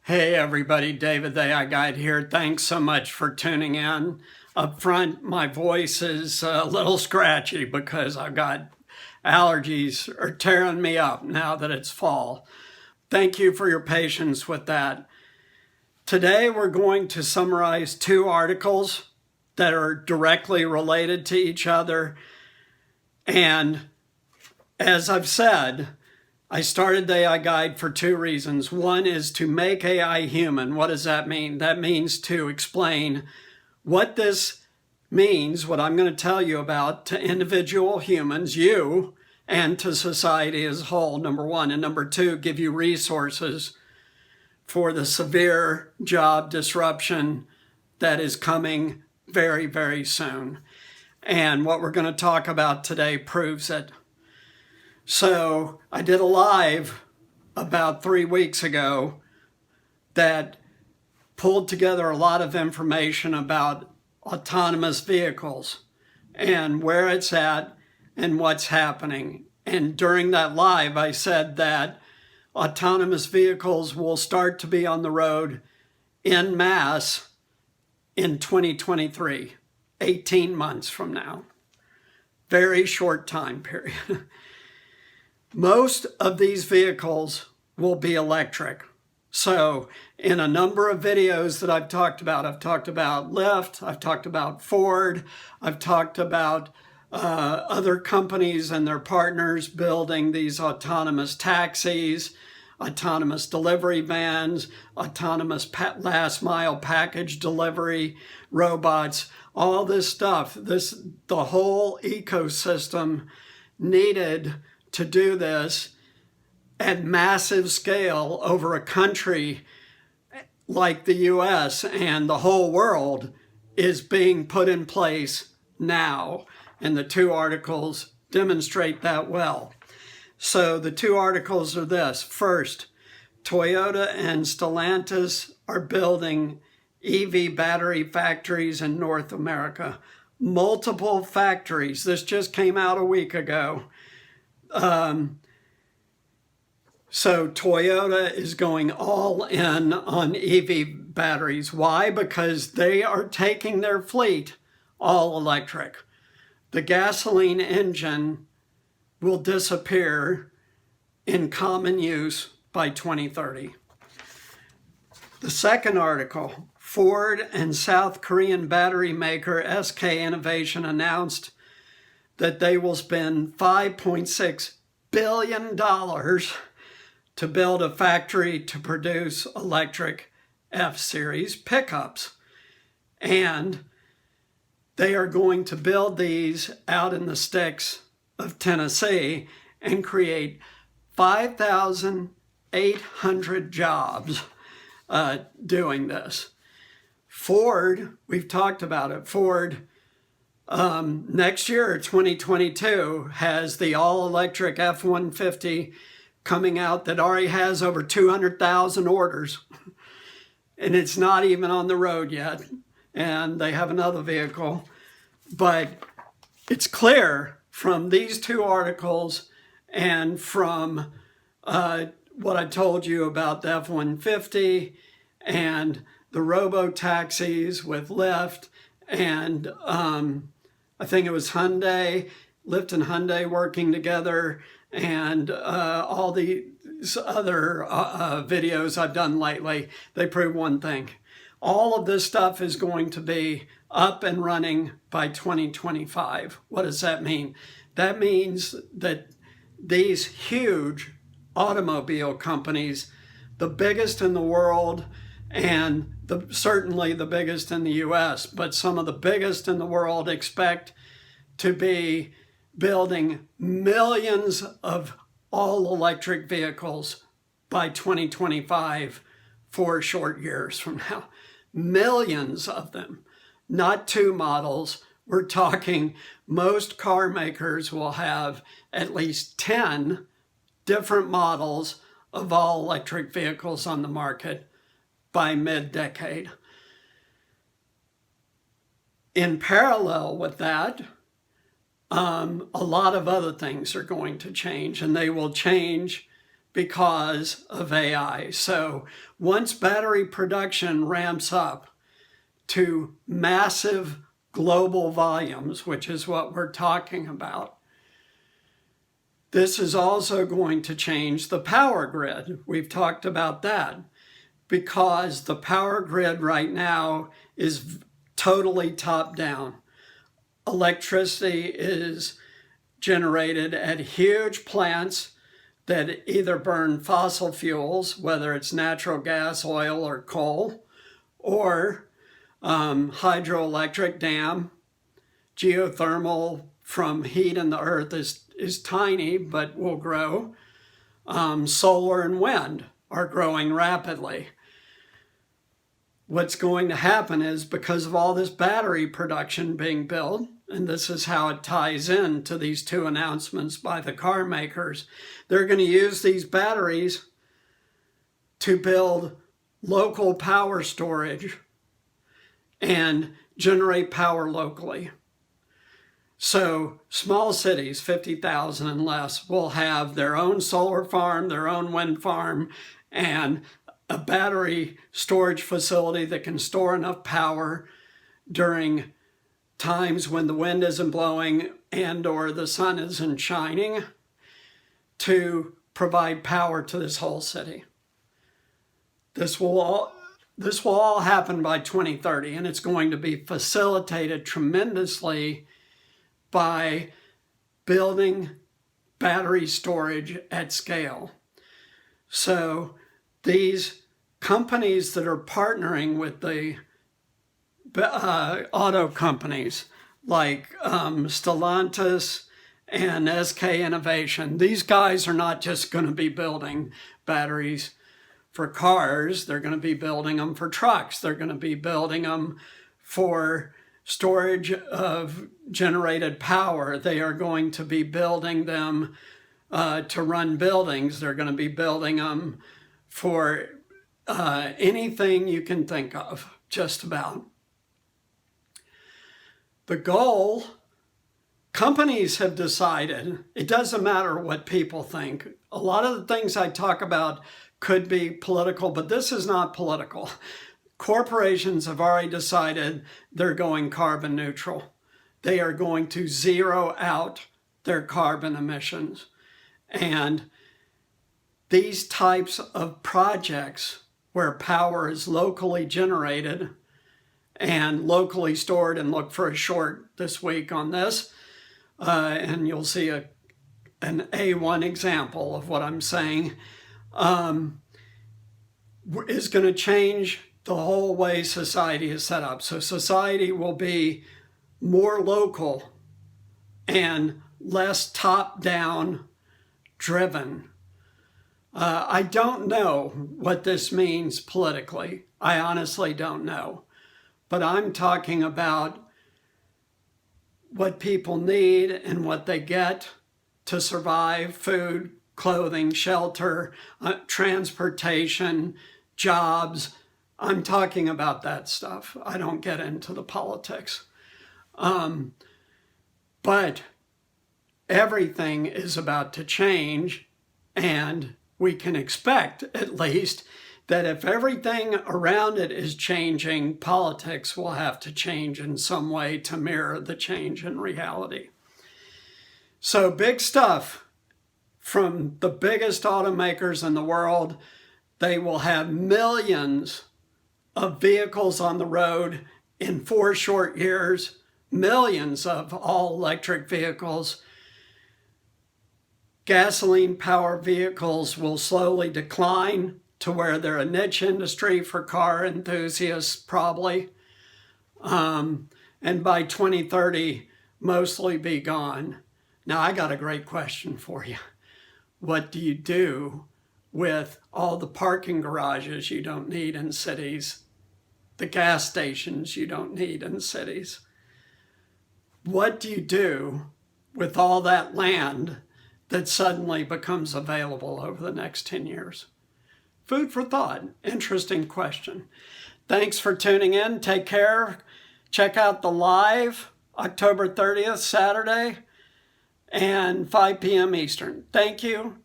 Hey everybody, David the AI Guide here. Thanks so much for tuning in. Up front, my voice is a little scratchy because I've got allergies are tearing me up now that it's fall. Thank you for your patience with that. Today we're going to summarize two articles that are directly related to each other. And as I've said, I started the AI Guide for two reasons. One is to make AI human. What does that mean? That means to explain what this means, what I'm going to tell you about, to individual humans, you, and to society as a whole, number one. And number two, give you resources for the severe job disruption that is coming very, very soon. And what we're going to talk about today proves it. So I did a live about 3 weeks ago that pulled together a lot of information about autonomous vehicles and where it's at and what's happening. And during that live, I said that autonomous vehicles will start to be on the road en masse in 2023, 18 months from now. Very short time period. Most of these vehicles will be electric. So in a number of videos that I've talked about Lyft, I've talked about Ford, I've talked about other companies and their partners building these autonomous taxis, autonomous delivery vans, autonomous last mile package delivery robots, all this stuff. The whole ecosystem needed to do this at massive scale over a country like the US, and the whole world is being put in place now. And the two articles demonstrate that well. So the two articles are this. First, Toyota and Stellantis are building EV battery factories in North America. Multiple factories. This just came out a week ago. So Toyota is going all in on EV batteries. Why? Because they are taking their fleet all electric. The gasoline engine will disappear in common use by 2030. The second article, Ford and South Korean battery maker SK Innovation announced that they will spend $5.6 billion to build a factory to produce electric F-Series pickups. And they are going to build these out in the sticks of Tennessee and create 5,800 jobs doing this. Ford, we've talked about it, Ford next year, 2022, has the all-electric F-150 coming out that already has over 200,000 orders. And it's not even on the road yet. And they have another vehicle. But it's clear from these two articles and from what I told you about the F-150 and the robo-taxis with Lyft and I think it was Hyundai, Lyft and Hyundai working together, and all these other videos I've done lately, they prove one thing. All of this stuff is going to be up and running by 2025. What does that mean? That means that these huge automobile companies, the biggest in the world, and certainly the biggest in the US, but some of the biggest in the world expect to be building millions of all-electric vehicles by 2025, 4 short years from now. Millions of them, not 2 models. We're talking most car makers will have at least 10 different models of all-electric vehicles on the market by mid-decade. In parallel with that, a lot of other things are going to change, and they will change because of AI. So once battery production ramps up to massive global volumes, which is what we're talking about, this is also going to change the power grid. We've talked about that because the power grid right now is totally top down. Electricity is generated at huge plants that either burn fossil fuels, whether it's natural gas, oil, or coal, or hydroelectric dam. Geothermal from heat in the earth is tiny, but will grow. Solar and wind are growing rapidly. What's going to happen is because of all this battery production being built, and this is how it ties in to these two announcements by the car makers, they're going to use these batteries to build local power storage and generate power locally. So small cities, 50,000 and less, will have their own solar farm, their own wind farm, and a battery storage facility that can store enough power during times when the wind isn't blowing and or the sun isn't shining to provide power to this whole city. This will all happen by 2030, and it's going to be facilitated tremendously by building battery storage at scale. So these companies that are partnering with the auto companies like Stellantis and SK Innovation, these guys are not just going to be building batteries for cars. They're going to be building them for trucks. They're going to be building them for storage of generated power. They are going to be building them to run buildings. They're going to be building them for anything you can think of, just about. The goal, companies have decided, it doesn't matter what people think. A lot of the things I talk about could be political, but this is not political. Corporations have already decided they're going carbon neutral. They are going to zero out their carbon emissions. And these types of projects where power is locally generated and locally stored, and look for a short this week on this, and you'll see an A1 example of what I'm saying, is going to change the whole way society is set up. So society will be more local and less top-down driven. I don't know what this means politically. I honestly don't know. But I'm talking about what people need and what they get to survive: food, clothing, shelter, transportation, jobs. I'm talking about that stuff. I don't get into the politics. But everything is about to change, and we can expect, at least, that if everything around it is changing, politics will have to change in some way to mirror the change in reality. So big stuff from the biggest automakers in the world. They will have millions of vehicles on the road in 4 short years, millions of all-electric vehicles. Gasoline-powered vehicles will slowly decline to where they're a niche industry for car enthusiasts, probably. And by 2030, mostly be gone. Now, I got a great question for you. What do you do with all the parking garages you don't need in cities, the gas stations you don't need in cities? What do you do with all that land that suddenly becomes available over the next 10 years? Food for thought. Interesting question. Thanks for tuning in. Take care. Check out the live, October 30th, Saturday, and 5 p.m. Eastern. Thank you.